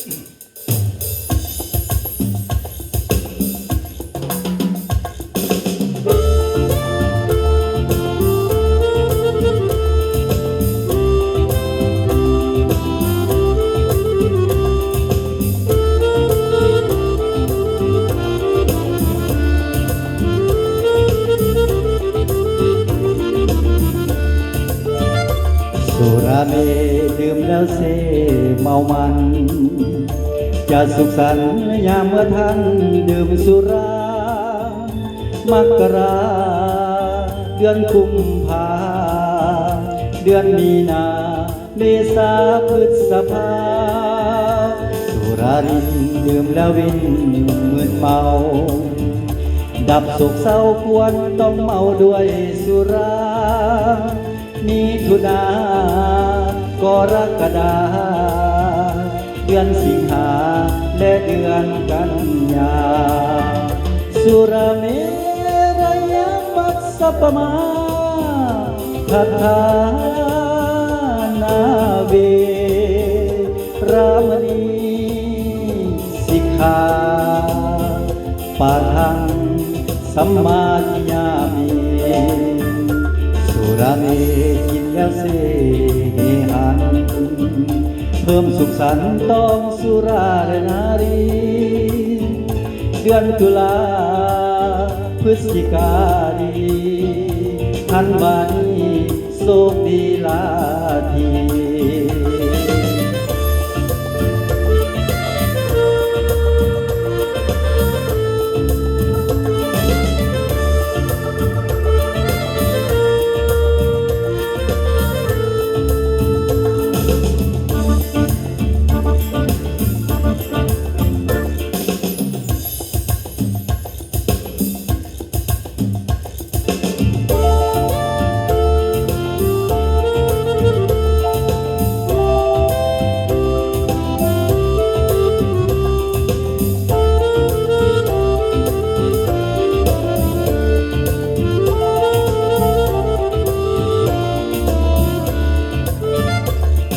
สุราเมดื่มแล้วเซเมามันจะสุขสันต์ยามเมื่อท่านดื่มสุรามกราเดือนกุมภาเดือนมีนาเมษาพฤษภาสุรารินดื่มแล้ววินมึนเมาดับโศกเศร้าควรต้องเมาด้วยสุรามิถุนากรกฎาเดือนสิงหาและเดือนกันยาสุราเมรยมัสสปมาทัฏฐานาเวรามณีสิกขาปาทังสัมมาทิยามิสุราเมกินแล้วเสหันเพิ่มสุขสันต์ต้องสุราและนารีเดือนตุลาพฤศจิกาดีธันวานี้โชคดีลาที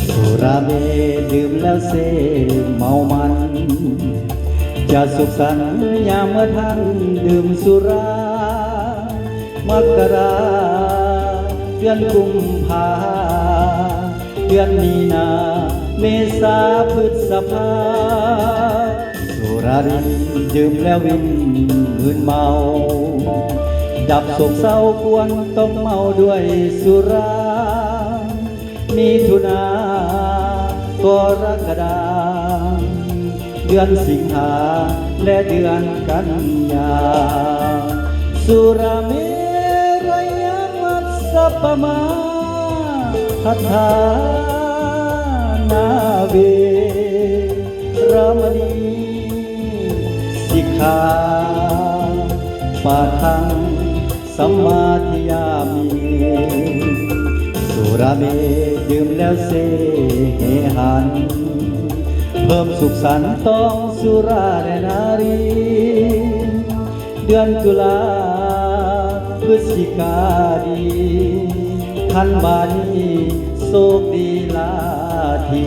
สุราเมดื่มแล้วเซเมามันจะสุขสันต์ยามเมื่อท่านดื่มสุรามกราเดือนกุมภาเดือนมีนาเมษาพฤษภาสุรารินดื่มแล้ววินมึนเมาดับโศกเศร้าควรต้องเมาด้วยสุรามิถุนากรกฎาเดือนสิงหาและเดือนกันยาสุราเมรยมัสสปมาทัฏฐานาเวรามณีสิกขาปาทังสัมมาทิยามิสุราเมดื่มแล้วเสหันเพิ่มสุขสันต์ต้องสุราและนารีเดือนตุลาพฤศจิกาดีธันวานี้โชคดีลาที